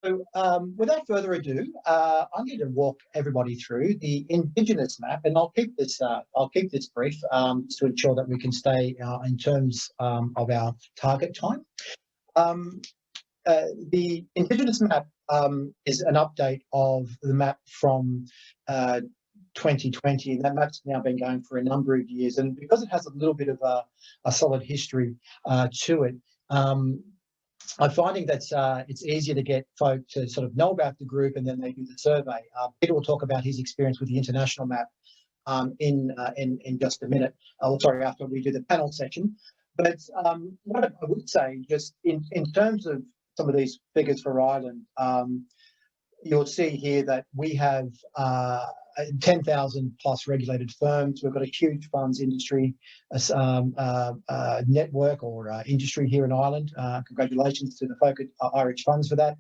So without further ado, I'm going to walk everybody through the Indigenous map, and I'll keep this brief to ensure that we can stay in terms of our target time. The Indigenous map is an update of the map from 2020. That map's now been going for a number of years, and because it has a little bit of a solid history to it, I'm finding that it's easier to get folk to sort of know about the group, and then they do the survey. Peter will talk about his experience with the international map in just a minute. Sorry, after we do the panel section. But what I would say, just in terms of some of these figures for Ireland, you'll see here that we have 10,000 plus regulated firms. We've got a huge funds industry network or industry here in Ireland. Congratulations to the folk at Irish Funds for that.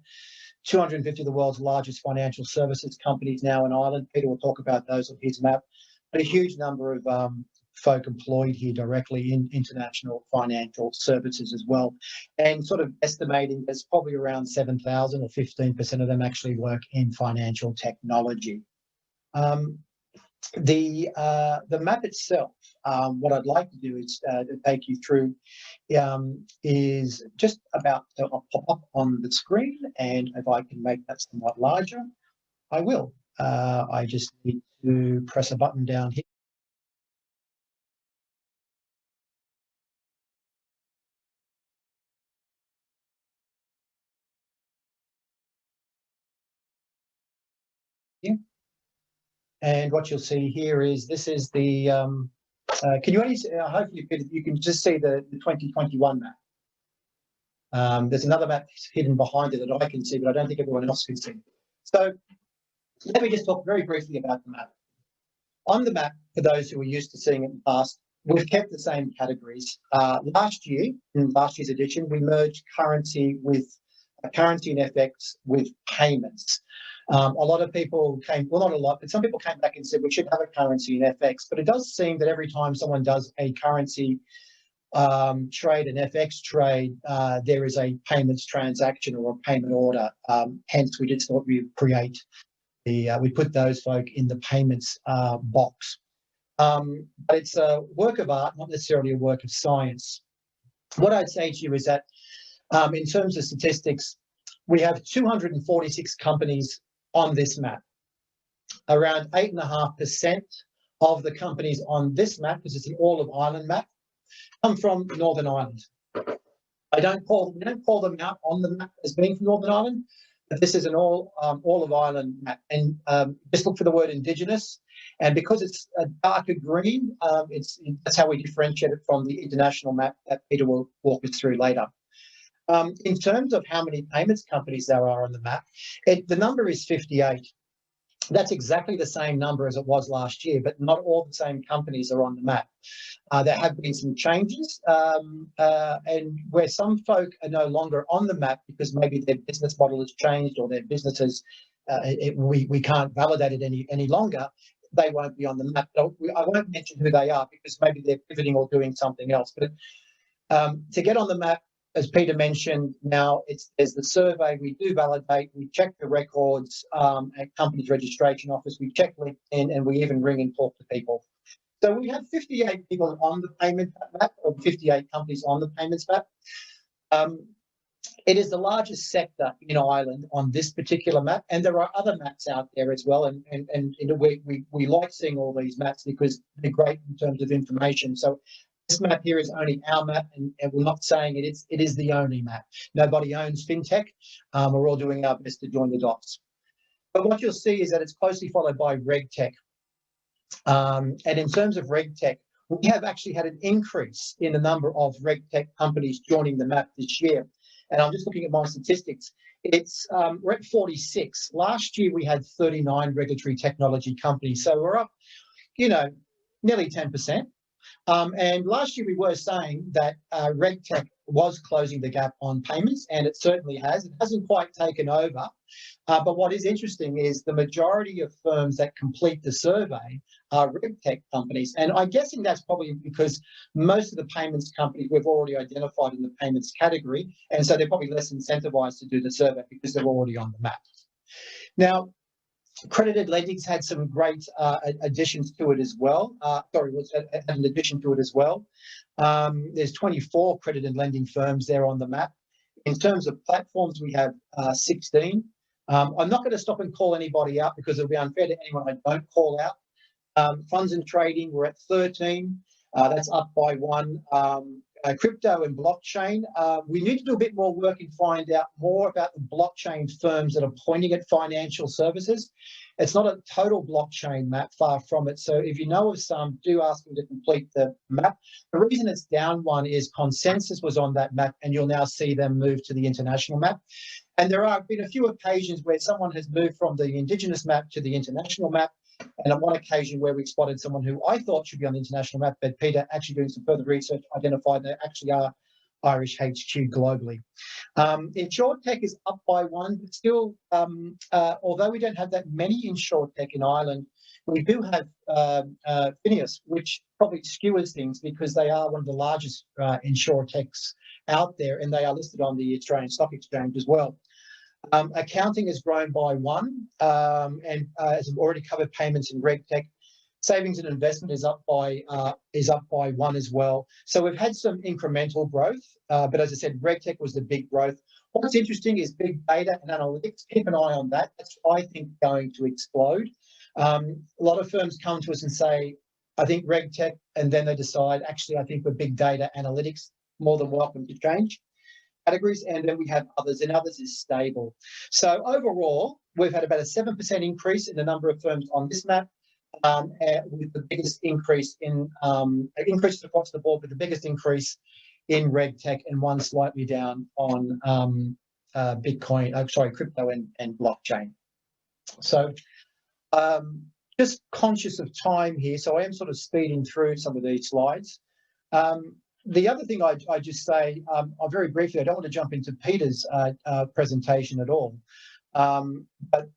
250 of the world's largest financial services companies now in Ireland. Peter will talk about those on his map. But a huge number of folk employed here directly in international financial services as well. And sort of estimating there's probably around 7,000 or 15% of them actually work in financial technology. The map itself, what I'd like to do is to take you through is just about to pop up on the screen, and if I can make that somewhat larger, I will. I just need to press a button down here. And what you'll see here is this is the, can you only, hopefully you can just see the 2021 map. There's another map hidden behind it that I can see, but I don't think everyone else can see. So let me just talk very briefly about the map. On the map, for those who are used to seeing it in the past, we've kept the same categories. Last year, in last year's edition, we merged currency and FX with payments. A lot of people came, well, not a lot, but some people came back and said we should have a currency in FX. But it does seem that every time someone does a currency trade, an FX trade, there is a payments transaction or a payment order. Hence, we just thought we'd create we put those folk in the payments box. But it's a work of art, not necessarily a work of science. What I'd say to you is that in terms of statistics, we have 246 companies on this map. Around 8.5% of the companies on this map, because it's an all of Ireland map, come from Northern Ireland. We don't call them out on the map as being from Northern Ireland, but this is an all of Ireland map. And just look for the word Indigenous, and because it's a darker green, that's how we differentiate it from the international map that Peter will walk us through later. In terms of how many payments companies there are on the map, the number is 58. That's exactly the same number as it was last year, but not all the same companies are on the map. There have been some changes, and where some folk are no longer on the map because maybe their business model has changed or their businesses, we can't validate it any longer, they won't be on the map. I won't mention who they are because maybe they're pivoting or doing something else. But to get on the map, as Peter mentioned, now there's the survey. We do validate. We check the records at company's registration office. We check LinkedIn, and we even ring and talk to people. So we have 58 people on the payment map, or 58 companies on the payments map. It is the largest sector in Ireland on this particular map, and there are other maps out there as well. And we like seeing all these maps because they're great in terms of information. So this map here is only our map, and we're not saying it is the only map. Nobody owns Fintech. We're all doing our best to join the dots. But what you'll see is that it's closely followed by RegTech. And in terms of RegTech, we have actually had an increase in the number of RegTech companies joining the map this year. And I'm just looking at my statistics. We're at 46. Last year, we had 39 regulatory technology companies. So we're up, nearly 10%. And last year we were saying that RegTech was closing the gap on payments, and it certainly has. It hasn't quite taken over. But what is interesting is the majority of firms that complete the survey are RegTech companies. And I'm guessing that's probably because most of the payments companies we've already identified in the payments category. And so they're probably less incentivized to do the survey because they're already on the map. Now, credited lending's had some great additions to it as well. An addition to it as well. There's 24 credited lending firms there on the map. In terms of platforms, we have 16. I'm not going to stop and call anybody out because it'll be unfair to anyone I don't call out. Funds and trading, we're at 13. That's up by 1. Crypto and blockchain, we need to do a bit more work and find out more about the blockchain firms that are pointing at financial services. It's not a total blockchain map, far from it. So if you know of some, do ask them to complete the map. The reason it's down 1 is Consensus was on that map, and you'll now see them move to the international map. And there have been a few occasions where someone has moved from the Indigenous map to the international map. And on one occasion where we spotted someone who I thought should be on the international map, but Peter, actually doing some further research, identified they actually are Irish HQ globally. InsurTech is up by 1, but still, although we don't have that many InsurTech in Ireland, we do have Indigenous, which probably skewers things because they are one of the largest InsurTechs out there, and they are listed on the Australian Stock Exchange as well. Accounting has grown by 1, and as I've already covered, payments and RegTech. Savings and investment is up by 1 as well. So we've had some incremental growth, but as I said, RegTech was the big growth. What's interesting is big data and analytics. Keep an eye on that. That's, I think, going to explode. A lot of firms come to us and say, I think RegTech, and then they decide, actually, I think with big data analytics, more than welcome to change categories. And then we have others, and others is stable. So overall, we've had about a 7% increase in the number of firms on this map, with the biggest increase in increases across the board, with the biggest increase in RegTech and 1 slightly down on crypto and blockchain. So just conscious of time here, so I am sort of speeding through some of these slides. The other thing I just say, very briefly, I don't want to jump into Peter's presentation at all, but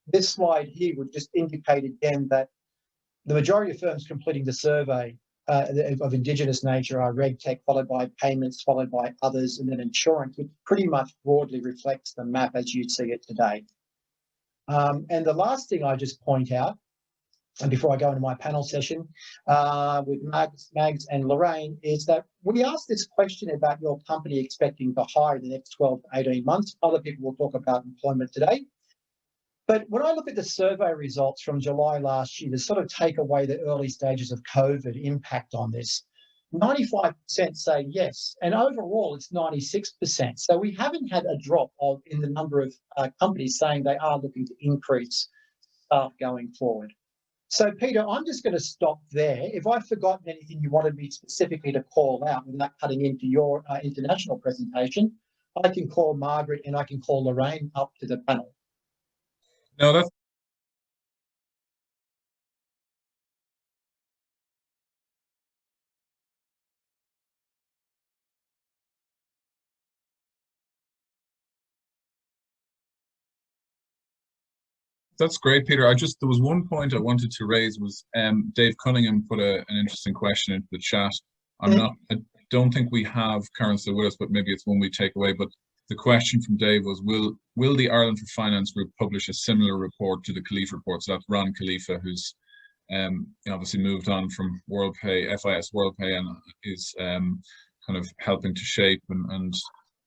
this slide here would just indicate again that the majority of firms completing the survey of Indigenous nature are RegTech, followed by payments, followed by others, and then insurance, which pretty much broadly reflects the map as you see it today. And the last thing I just point out, and before I go into my panel session with Mags and Lorraine, is that we asked this question about your company expecting to hire in the next 12 to 18 months. Other people will talk about employment today. But when I look at the survey results from July last year to sort of take away the early stages of COVID impact on this, 95% say yes, and overall it's 96%. So we haven't had a drop in the number of companies saying they are looking to increase staff going forward. So Peter, I'm just going to stop there. If I've forgotten anything you wanted me specifically to call out without cutting into your international presentation, I can call Margaret and I can call Lorraine up to the panel. No, that's great, Peter. There was one point I wanted to raise was Dave Cunningham put an interesting question into the chat. I don't think we have Karen still with us, but maybe it's one we take away. But the question from Dave was, will the Ireland for Finance Group publish a similar report to the Khalifa report? So that's Ron Khalifa, who's obviously moved on from WorldPay, FIS WorldPay, and is kind of helping to shape and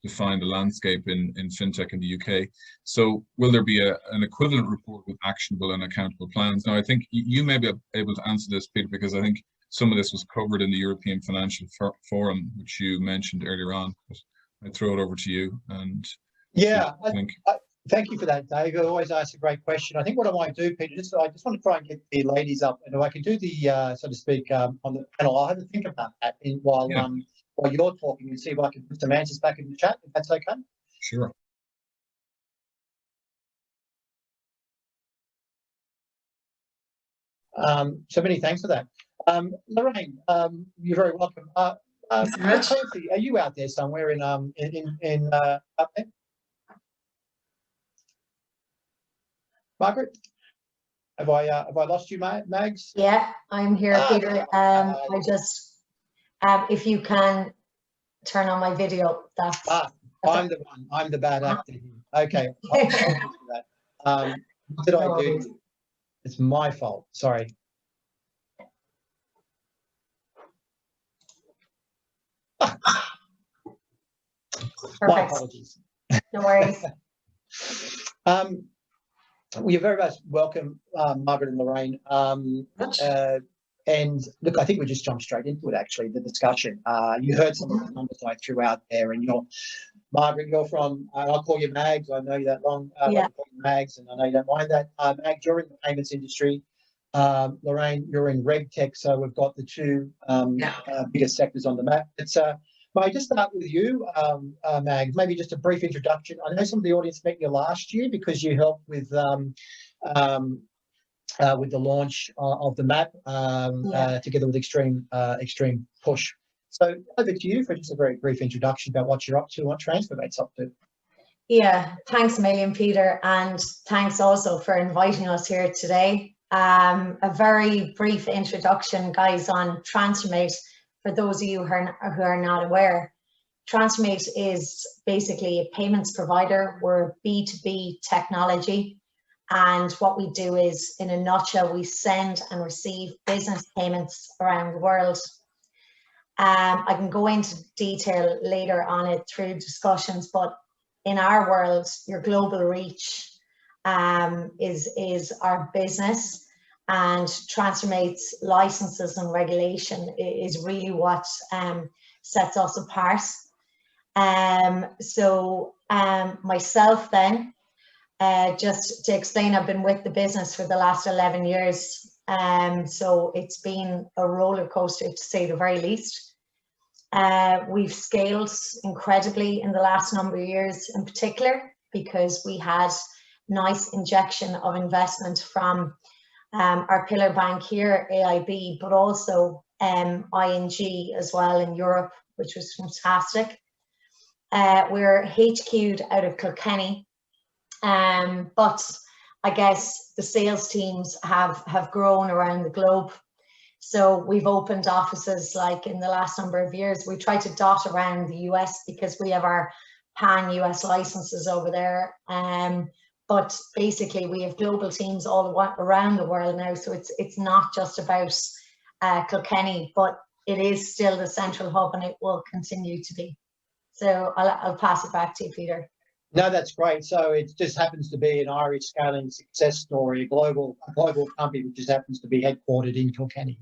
define the landscape in fintech in the UK. So will there be an equivalent report with actionable and accountable plans? Now, I think you may be able to answer this, Peter, because I think some of this was covered in the European Financial Forum, which you mentioned earlier on. But I throw it over to you. And yeah, thank you for that, Dave. You always ask a great question. I think what I might do, Peter, I just want to try and get the ladies up, and if I can do the, so to speak, on the panel, I'll have to think about that while you're talking and see if I can put some answers back in the chat, if that's okay. Sure. So many thanks for that. Lorraine, you're very welcome. Clancy, are you out there somewhere in up there? Margaret, have I lost you, Mags? Yeah, I'm here, Peter. I just if you can turn on my video, that's I'm the one. I'm the bad actor here. Okay, I'll do that. What did I do? It's my fault. Sorry. My apologies. No worries. Well, you're very much welcome, Margaret and Lorraine. And look, I think we just jump straight into it, actually, the discussion. You heard some of the numbers I threw out there, and Margaret, you're from, I'll call you Mags, I know you that long, Yeah. Mags, and I know you don't mind that. Mags, you're in the payments industry. Lorraine, you're in RegTech, so we've got the two biggest sectors on the map. May I just start with you, Mag? Maybe just a brief introduction. I know some of the audience met you last year because you helped with the launch of the map together with Extreme Push. So over to you for just a very brief introduction about what you're up to and what TransferMate's up to. Yeah, thanks a million, Peter, and thanks also for inviting us here today. A very brief introduction, guys, on TransferMate. For those of you who are not aware, TransferMate is basically a payments provider. We're B2B technology, and what we do is, in a nutshell, we send and receive business payments around the world. I can go into detail later on it through discussions, but in our world, your global reach is our business. And TransferMate's licenses and regulation is really what sets us apart. Myself then, just to explain, I've been with the business for the last 11 years. So it's been a roller coaster, to say the very least. We've scaled incredibly in the last number of years, in particular, because we had nice injection of investment from our pillar bank here, AIB, but also ING as well in Europe, which was fantastic. We're HQ'd out of Kilkenny, but I guess the sales teams have grown around the globe. So we've opened offices like in the last number of years. We try to dot around the US because we have our pan-US licenses over there. But basically, we have global teams all around the world now. So it's not just about Kilkenny, but it is still the central hub, and it will continue to be. So I'll pass it back to you, Peter. No, that's great. So it just happens to be an Irish scaling success story, a global company which just happens to be headquartered in Kilkenny.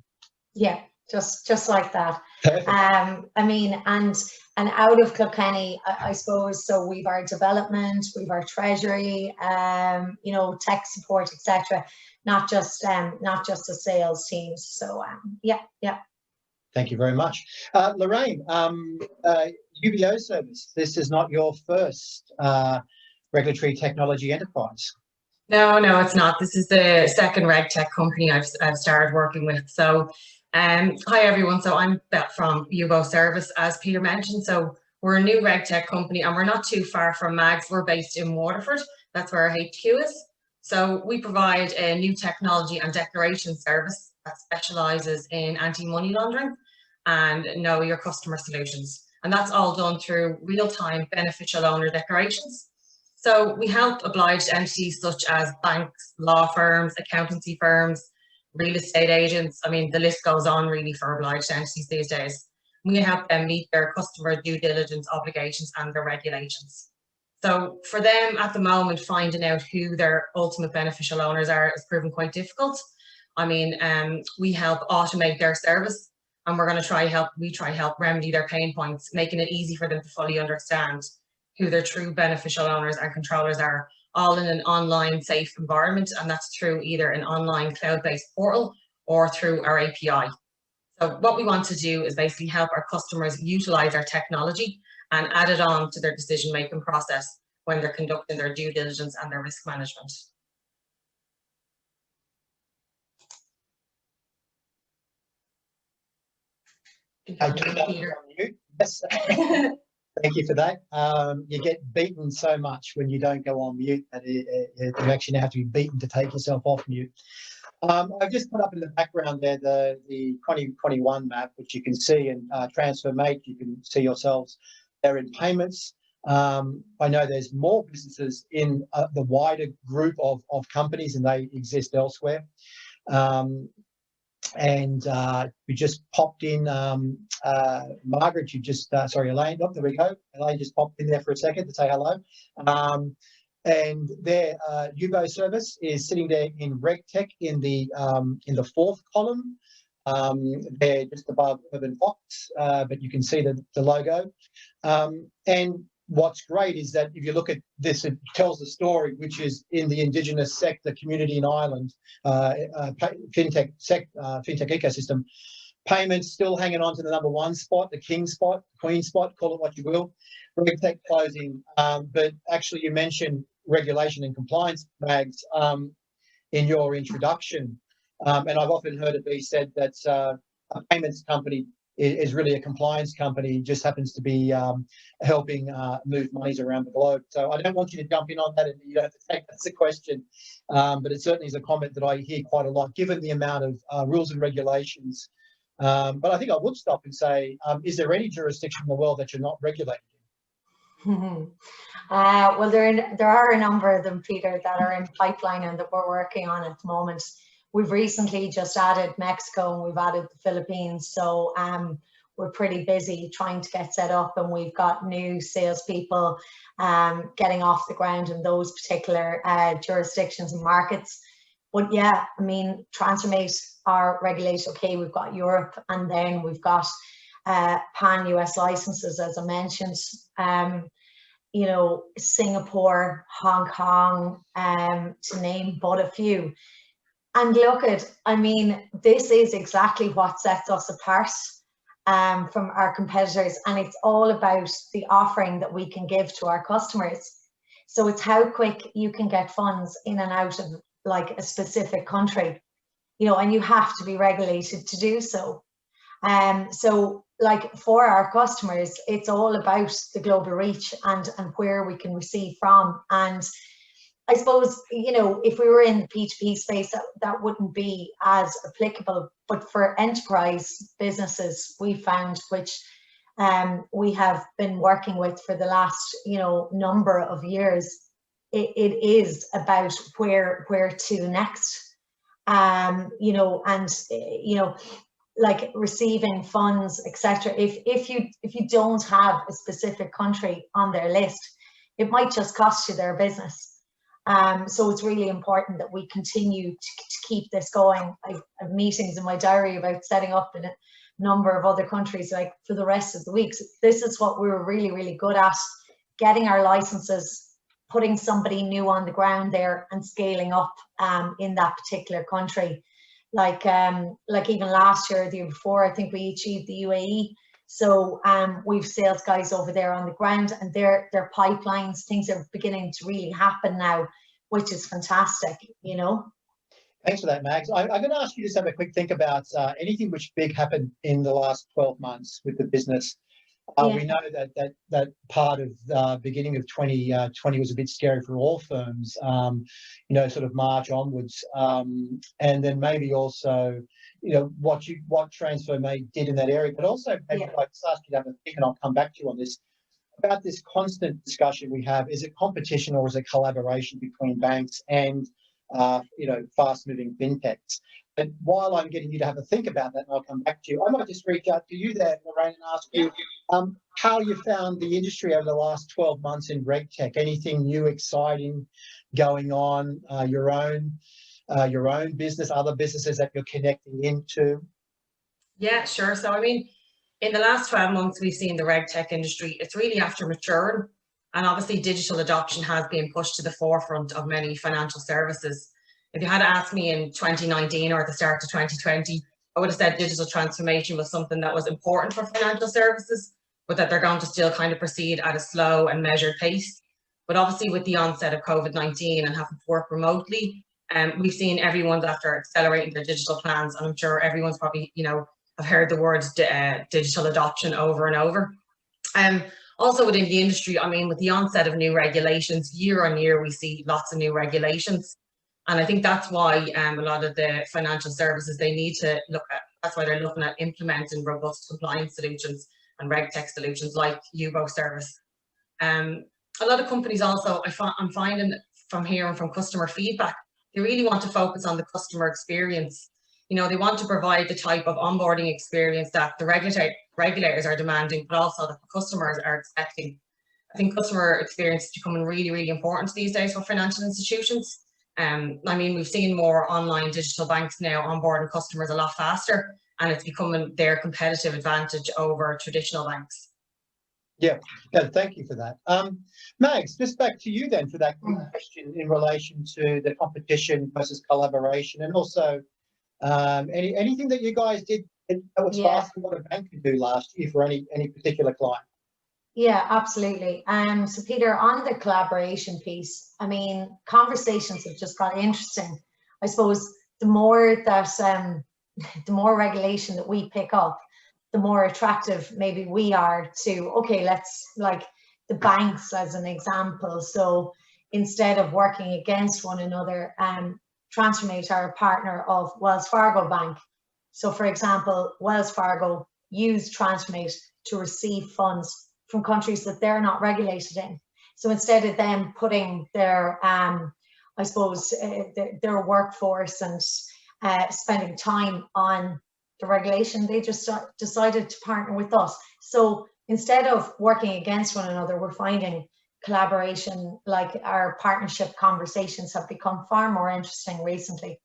Yeah, just like that. I mean, and out of Kilkenny, I suppose, so we've our development, we've our treasury, tech support, etc. Not just the sales teams. So yeah. Thank you very much, Lorraine. UBO Service. This is not your first regulatory technology enterprise. No, it's not. This is the second RegTech company I've started working with. So. Hi everyone, so I'm Beth from UBO Service, as Peter mentioned. So we're a new RegTech company and we're not too far from Mags. We're based in Waterford, that's where our HQ is. So we provide a new technology and declaration service that specialises in anti-money laundering and know your customer solutions. And that's all done through real-time beneficial owner declarations. So we help obliged entities such as banks, law firms, accountancy firms, real estate agents. I mean, the list goes on really for obliged entities these days. We help them meet their customer due diligence obligations and their regulations. So for them at the moment, finding out who their ultimate beneficial owners are is proven quite difficult. I mean, we help automate their service, and we're going to try help remedy their pain points, making it easy for them to fully understand who their true beneficial owners and controllers are, all in an online safe environment, and that's through either an online cloud-based portal or through our API. So what we want to do is basically help our customers utilize our technology and add it on to their decision-making process when they're conducting their due diligence and their risk management. Peter. Yes. Thank you for that. You get beaten so much when you don't go on mute that you actually now have to be beaten to take yourself off mute. I've just put up in the background there the 2021 map, which you can see in TransferMate. You can see yourselves there in payments. I know there's more businesses in the wider group of companies, and they exist elsewhere. And we just popped in Margaret. You just sorry, Elaine. Oh, there we go. Elaine just popped in there for a second to say hello. And there, UBO Service is sitting there in RegTech in the fourth column. They're just above Urban Fox, but you can see the logo. And what's great is that if you look at this, it tells the story, which is in the Indigenous sector community in Ireland, fintech ecosystem. Payments still hanging on to the #1 spot, the king spot, queen spot, call it what you will. RegTech closing, but actually you mentioned regulation and compliance, Mags, in your introduction. And I've often heard it be said that a payments company is really a compliance company, just happens to be helping move monies around the globe. So I don't want you to jump in on that, and you don't have to take that as a question. But it certainly is a comment that I hear quite a lot, given the amount of rules and regulations. But I think I would stop and say, is there any jurisdiction in the world that you're not regulated in? Well, there are a number of them, Peter, that are in pipeline and that we're working on at the moment. We've recently just added Mexico and we've added the Philippines. So we're pretty busy trying to get set up, and we've got new salespeople getting off the ground in those particular jurisdictions and markets. But yeah, I mean, TransferMate are regulated. Okay, we've got Europe, and then we've got pan-US licenses, as I mentioned. You know, Singapore, Hong Kong, to name but a few. And look I mean, this is exactly what sets us apart from our competitors, and it's all about the offering that we can give to our customers. So it's how quick you can get funds in and out of like a specific country, you know, and you have to be regulated to do so. So like for our customers, it's all about the global reach and where we can receive from. And I suppose, you know, if we were in the P2P space, that wouldn't be as applicable. But for enterprise businesses, we found, which we have been working with for the last, you know, number of years, it is about where to next. You know, and you know, like receiving funds, etc. If you don't have a specific country on their list, it might just cost you their business. So it's really important that we continue to keep this going. I have meetings in my diary about setting up in a number of other countries, like for the rest of the weeks. This is what we were really, really good at, getting our licenses, putting somebody new on the ground there and scaling up in that particular country. Like even last year, the year before, I think we achieved the UAE. So we've sales guys over there on the ground, and their pipelines, things are beginning to really happen now, which is fantastic, you know. Thanks for that, Mags. I'm going to ask you to just have a quick think about anything which big happened in the last 12 months with the business. We know that part of the beginning of 2020 was a bit scary for all firms, you know, sort of March onwards. And then maybe also, you know, what TransferMate did in that area, but also maybe I just ask you to have a think, and I'll come back to you on this, about this constant discussion we have. Is it competition or is it collaboration between banks and, you know, fast-moving fintechs? But while I'm getting you to have a think about that, and I'll come back to you, I might just reach out to you there, Lorraine, and ask you how you found the industry over the last 12 months in RegTech. Anything new, exciting going on? Your own business, other businesses that you're connecting into? Yeah, sure. So I mean, in the last 12 months, we've seen the RegTech industry, it's really after maturing, and obviously digital adoption has been pushed to the forefront of many financial services. If you had asked me in 2019 or at the start of 2020, I would have said digital transformation was something that was important for financial services, but that they're going to still kind of proceed at a slow and measured pace. But obviously with the onset of COVID-19 and having to work remotely, we've seen everyone's after accelerating their digital plans, and I'm sure everyone's probably, you know, I've heard the words digital adoption over and over. Also within the industry, I mean, with the onset of new regulations, year on year, we see lots of new regulations. And I think that's why a lot of the financial services, they need to look at, that's why they're looking at implementing robust compliance solutions and RegTech solutions like UBO Service. A lot of companies also, I'm finding from hearing from customer feedback, they really want to focus on the customer experience. You know, they want to provide the type of onboarding experience that the regulators are demanding, but also that the customers are expecting. I think customer experience is becoming really, really important these days for financial institutions. I mean, we've seen more online digital banks now onboarding customers a lot faster, and it's becoming their competitive advantage over traditional banks. Yeah, thank you for that. Mags, just back to you then for that question in relation to the competition versus collaboration, and also anything that you guys did that was faster than what a bank could do last year for any particular client. Yeah, absolutely. So Peter, on the collaboration piece, I mean, conversations have just got interesting. I suppose the more that the more regulation that we pick up, the more attractive maybe we are to, okay, let's, like the banks as an example. So instead of working against one another, TransferMate are a partner of Wells Fargo Bank. So for example, Wells Fargo use TransferMate to receive funds from countries that they're not regulated in. So instead of them putting their, I suppose, their workforce and spending time on the regulation, they just decided to partner with us. So instead of working against one another, we're finding collaboration, like our partnership conversations have become far more interesting recently.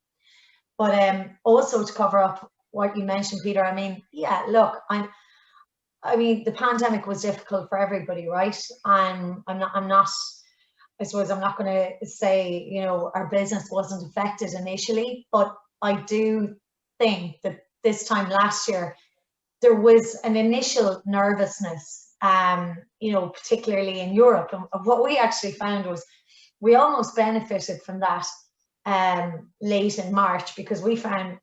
But also to cover up what you mentioned, Peter, I mean, yeah, look, I mean, the pandemic was difficult for everybody, right? I'm not, I suppose I'm not going to say, you know, our business wasn't affected initially, but I do think that this time last year, there was an initial nervousness, you know, particularly in Europe. And what we actually found was we almost benefited from that late in March, because we found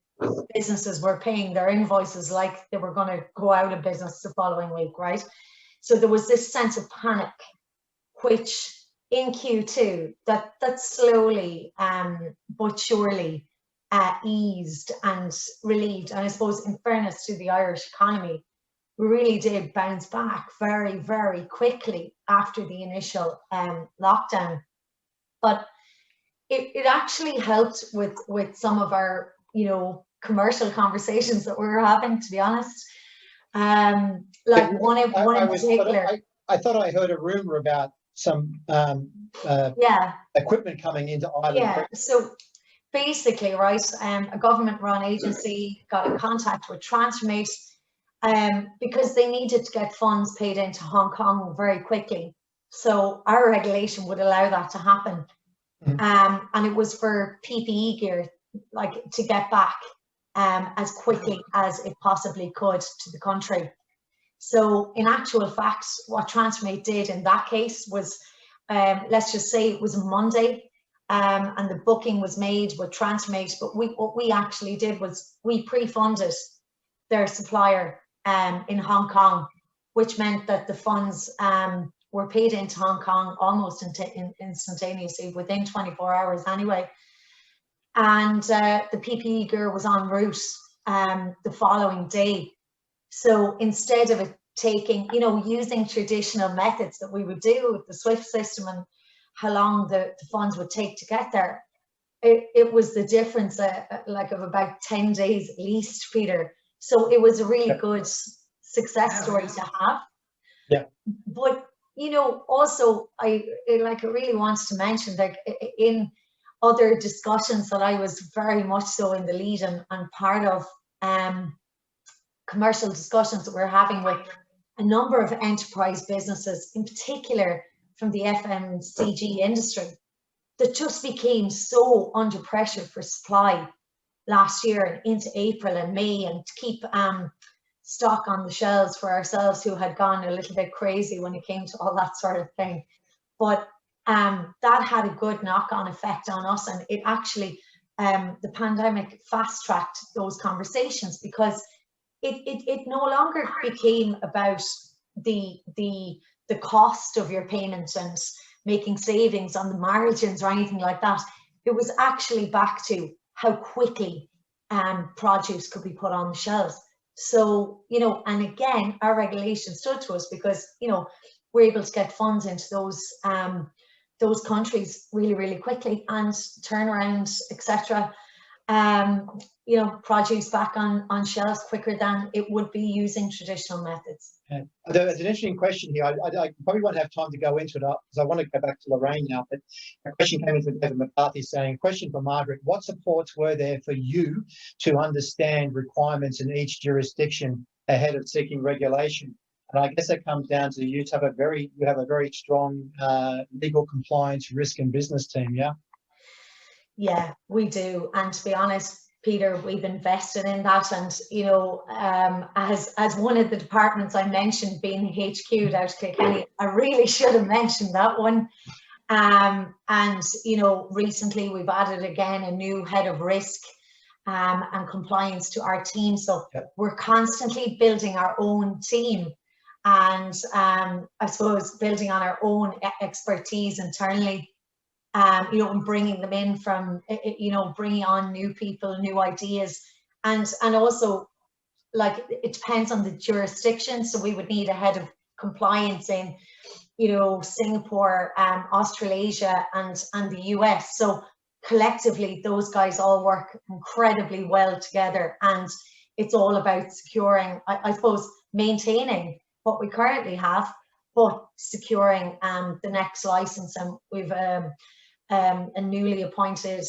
businesses were paying their invoices like they were going to go out of business the following week, right? So there was this sense of panic, which in Q2 that slowly but surely eased and relieved. And I suppose, in fairness to the Irish economy, we really did bounce back very, very quickly after the initial lockdown. But it actually helped with some of our, you know, commercial conversations that we were having, to be honest. Like one in particular. I thought I heard a rumor about some equipment coming into Ireland. Yeah, so basically, right, a government-run agency got in contact with TransferMate because they needed to get funds paid into Hong Kong very quickly. So our regulation would allow that to happen. And it was for PPE gear, like to get back as quickly as it possibly could to the country. So in actual fact, what TransferMate did in that case was, let's just say it was a Monday, and the booking was made with TransferMate, but what we actually did was we pre-funded their supplier in Hong Kong, which meant that the funds were paid into Hong Kong almost instantaneously, within 24 hours anyway. And the PPE gear was en route the following day. So instead of it taking, you know, using traditional methods that we would do with the SWIFT system and how long the funds would take to get there, it was the difference like of about 10 days at least, Peter. So it was a really good success story to have. Yeah. But, you know, also I really wants to mention that in other discussions that I was very much so in the lead and part of, commercial discussions that we're having with a number of enterprise businesses, in particular from the FMCG industry, that just became so under pressure for supply last year and into April and May, and to keep stock on the shelves for ourselves, who had gone a little bit crazy when it came to all that sort of thing. But that had a good knock-on effect on us, and it actually, the pandemic fast-tracked those conversations, because it no longer became about the cost of your payments and making savings on the margins or anything like that. It was actually back to how quickly produce could be put on the shelves. So, you know, and again, our regulation stood to us because, you know, we're able to get funds into those countries really, really quickly and turn around, etc. You know, produce back on shelves quicker than it would be using traditional methods. Yeah. There's an interesting question here. I probably won't have time to go into it because I want to go back to Lorraine now. But a question came in from David McCarthy saying, a question for Margaret, what supports were there for you to understand requirements in each jurisdiction ahead of seeking regulation? And I guess that comes down to you have a very strong legal compliance, risk and business team, yeah? Yeah, we do. And to be honest, Peter, we've invested in that. And, you know, as one of the departments I mentioned being HQ'd out of Kilkenny, I really should have mentioned that one. And, you know, recently we've added again a new head of risk and compliance to our team. So we're constantly building our own team and I suppose building on our own expertise internally. You know, and bringing them in from, you know, bringing on new people, new ideas, and also, like, it depends on the jurisdiction. So we would need a head of compliance in, you know, Singapore, Australasia, and the US. So collectively, those guys all work incredibly well together, and it's all about securing, I suppose, maintaining what we currently have, but securing the next license. And we've a newly appointed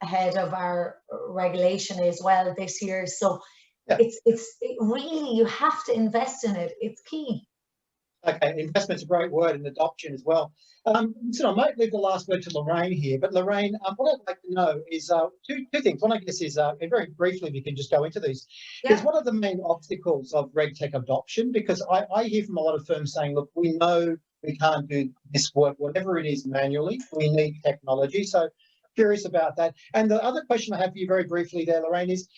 head of our regulation as well this year. So it's really, you have to invest in it. It's key. Okay, investment's a great word, and adoption as well. So I might leave the last word to Lorraine here, but Lorraine, what I'd like to know is two things. One, I guess, is very briefly, we can just go into these. Is what are the main obstacles of RegTech adoption? Because I hear from a lot of firms saying, look, we know we can't do this work, whatever it is, manually. We need technology. So curious about that. And the other question I have for you very briefly there, Lorraine, is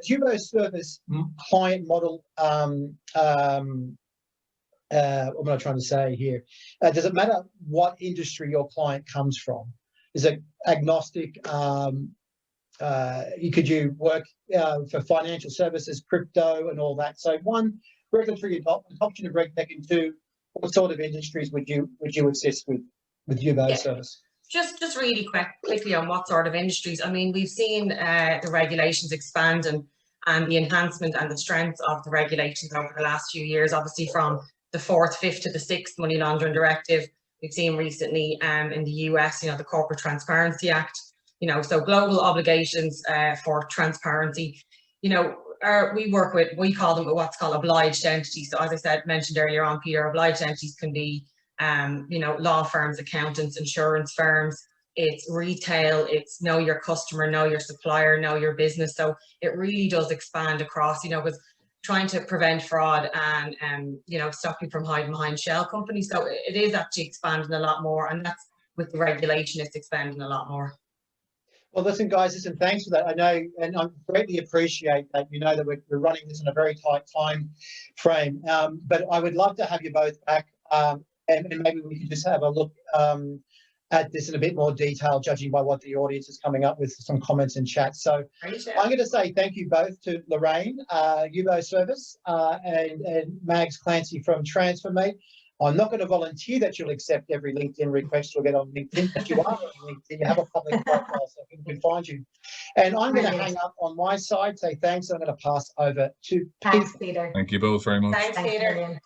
UBO Service client model, what am I trying to say here? Does it matter what industry your client comes from? Is it agnostic? Could you work for financial services, crypto and all that? So one, regulatory adoption of RegTech, and two, what sort of industries would you assist with UBO Service? Just really quickly on what sort of industries. I mean, we've seen the regulations expand and the enhancement and the strength of the regulations over the last few years, obviously from the 4th, 5th to the 6th money laundering directive. We've seen recently in the US, you know, the Corporate Transparency Act, you know, so global obligations for transparency. You know, we work with, we call them what's called obliged entities. So as I mentioned earlier on, Peter, obliged entities can be, you know, law firms, accountants, insurance firms. It's retail, it's know your customer, know your supplier, know your business. So it really does expand across, you know, because trying to prevent fraud and you know, stop you from hiding behind shell companies. So it is actually expanding a lot more, and that's with the regulation, it's expanding a lot more. Well, listen, guys, thanks for that. I know, and I greatly appreciate that. You know that we're running this in a very tight time frame, but I would love to have you both back, and maybe we could just have a look at this in a bit more detail, judging by what the audience is coming up with, some comments in chat. So I'm going to say thank you both to Lorraine, UBO Service, and Mags Clancy from TransferMate. I'm not going to volunteer that you'll accept every LinkedIn request you'll get on LinkedIn, but you are on LinkedIn. You have a public profile, so people can find you. And I'm going to hang up on my side, say thanks. I'm going to pass over to Thanks, Peter. Thank you both very much. Thanks, Peter.